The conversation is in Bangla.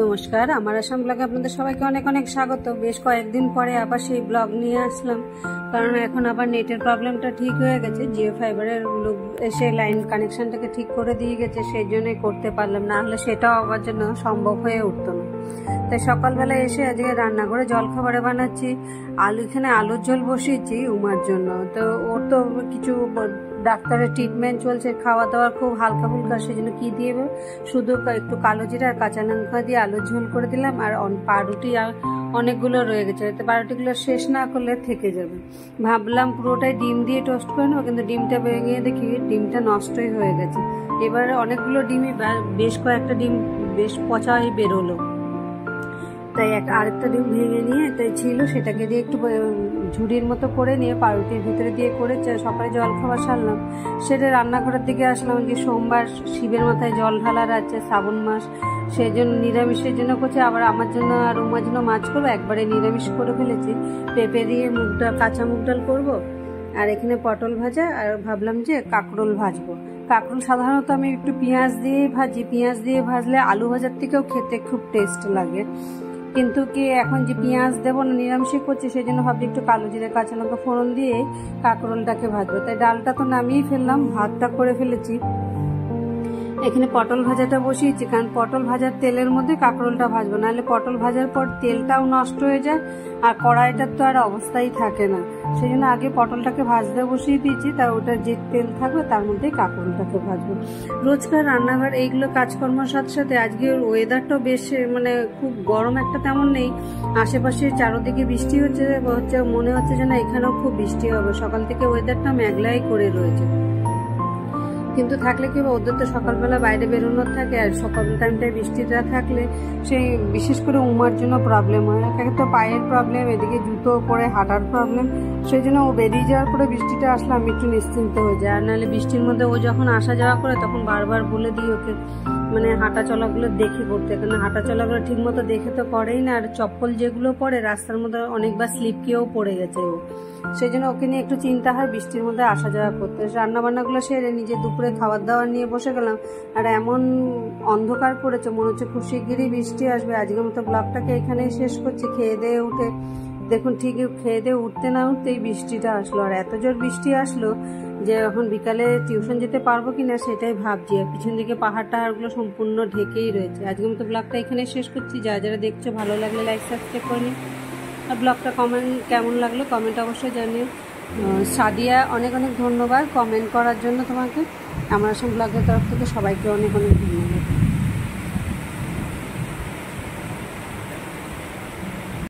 নমস্কার, আমার আসাম ব্লগে আপনাদের সবাইকে অনেক অনেক স্বাগত। বেশ কয়েকদিন পরে আবার সেই ব্লগ নিয়ে আসলাম, কারণ এখন আবার নেটের প্রবলেমটা ঠিক হয়ে গেছে। জিও ফাইবারের লোক এসে লাইন কানেকশনটাকে ঠিক করে দিয়ে গেছে, সেই জন্যই করতে পারলাম, না হলে সেটাও আমার জন্য সম্ভব হয়ে উঠতো না। তাই সকালবেলা এসে আজকে রান্নাঘরে জলখাবারে বানাচ্ছি। এখানে আলুর ঝোল বসিয়েছি উমার জন্য। তো ওর তো কিছু ডাক্তারের ট্রিটমেন্ট চলছে, খাওয়া দাওয়া খুব হালকা ফুলকা, সেই জন্য কী দিয়ে শুধু একটু কালো জিরা আর কাঁচা লঙ্কা দিয়ে আলুর ঝোল করে দিলাম। আর পাউরুটি অনেকগুলো রয়ে গেছে, এতে পাউরুটিগুলো শেষ না করলে থেকে যাবে। ভাবলাম পুরোটাই ডিম দিয়ে টোস্ট করে নেবো, কিন্তু ডিমটা ভেঙে দেখি ডিমটা নষ্টই হয়ে গেছে। এবার অনেকগুলো ডিমই, বেশ কয়েকটা ডিম বেশ পচাই বেরোলো। তাই আরেকটা ডিম ভেঙে নিয়ে তাই ছিল, সেটাকে দিয়ে একটু ঝুড়ির মতো করে নিয়ে পাউরুটির ভিতরে দিয়ে করে সকালে জল খাবার সারলাম। সেটা রান্নাঘরের দিকে আসলাম। যে সোমবার শিবের মাথায় জল ঢালার আছে, শ্রাবণ মাস, সেই জন্য নিরামিষের জন্য করছি। আবার আমার জন্য আর উমার জন্য মাছ করবো, একবারে নিরামিষ করে ফেলেছি। পেঁপে দিয়ে কাঁচা মুগ ডাল করবো, আর এখানে পটল ভাজা, আর ভাবলাম যে কাঁকরোল ভাজবো। কাঁকরোল সাধারণত আমি একটু পেঁয়াজ দিয়ে ভাজি, পেঁয়াজ দিয়ে ভাজলে আলু ভাজার থেকেও খেতে খুব টেস্ট লাগে। কিন্তু কি এখন যে পেঁয়াজ দেবো না, নিরামিষই করছি, সেই জন্য ভাবছি একটু কালো জিরে কাঁচা লঙ্কা ফোড়ন দিয়ে কাঁকরোলটাকে ভাজবো। তাই ডালটা তো নামিয়ে ফেললাম, ভাতটা করে ফেলেছি। এখানে পটল ভাজাটা বসিয়েছি, কারণ পটল ভাজার তেলের মধ্যে কাঁকরোলটা ভাজবো, নাহলে পটল ভাজার পর তেলটাও নষ্ট হয়ে যায় আর কড়াইটার তো আর অবস্থাই থাকে না। সেই জন্য আগে পটলটাকে ভাজতে বসিয়ে দিয়েছি, তার ওটার যে তেল থাকবে তার মধ্যেই কাঁকরোলটাকে ভাজবো। রোজকার রান্নাঘর এইগুলো কাজকর্মের সাথে সাথে আজকে ওয়েদারটাও বেশ খুব গরম একটা তেমন নেই। আশেপাশে চারোদিকে বৃষ্টি হচ্ছে, মনে হচ্ছে যে না এখানেও খুব বৃষ্টি হবে। সকাল থেকে ওয়েদারটা মেঘলাই করে রয়েছে, কিন্তু থাকলে কি ওদের তো সকালবেলা বাইরে বেরোনোর থাকে, আর সকাল টাইমটায় বৃষ্টিটা থাকলে সেই বিশেষ করে উমার জন্য প্রবলেম হয়। একে তো পায়ের প্রবলেম, এদিকে জুতো পরে হাঁটার প্রবলেম, সেই জন্য ও বেরিয়ে যাওয়ার পরে বৃষ্টিটা আসলে আমি একটু নিশ্চিন্ত হয়ে যায়। আর নাহলে বৃষ্টির মধ্যে ও যখন আসা যাওয়া করে তখন বারবার বলে দিই ওকে হাঁটা চলাগুলো দেখে করতে, কারণ হাঁটা চলাগুলো ঠিক মতো দেখে তো করেই না। আর চপ্পল যেগুলো পরে রাস্তার মধ্যে অনেকবার স্লিপ খেয়েও পড়ে গেছে ও, সেই জন্য ওকে নিয়ে একটু চিন্তা হয় বৃষ্টির মধ্যে আসা যাওয়া করতে। রান্নাবান্নাগুলো সেরে নিজে দুপুরে খাবার দাবার নিয়ে বসে গেলাম। আর এমন অন্ধকার পড়েছে, মনে হচ্ছে খুব শিগগিরই বৃষ্টি আসবে। আজকের মতো ব্লগটাকে এখানেই শেষ করছি। খেয়ে দিয়ে উঠে দেখুন, ঠিকই খেয়ে দিয়ে উঠতে না উঠতেই বৃষ্টিটা আসলো। আর এত জোর বৃষ্টি আসলো যে এখন বিকালে টিউশন যেতে পারবো কিনা সেটাই ভাবছি। আর পিছন দিকে পাহাড় টাহাড়গুলো সম্পূর্ণ ঢেকেই রয়েছে। আজকের মতো ব্লগটা এখানেই শেষ করছি। যারা দেখছো ভালো লাগলে লাইক সাবস্ক্রাইব করে নিন, আর ব্লগটা কেমন লাগলো কমেন্ট অবশ্যই জানিও। সাদিয়া, অনেক অনেক ধন্যবাদ কমেন্ট করার জন্য তোমাকে। আমার আসাম ব্লগের তরফ থেকে সবাইকে অনেক অনেক ধন্যবাদ।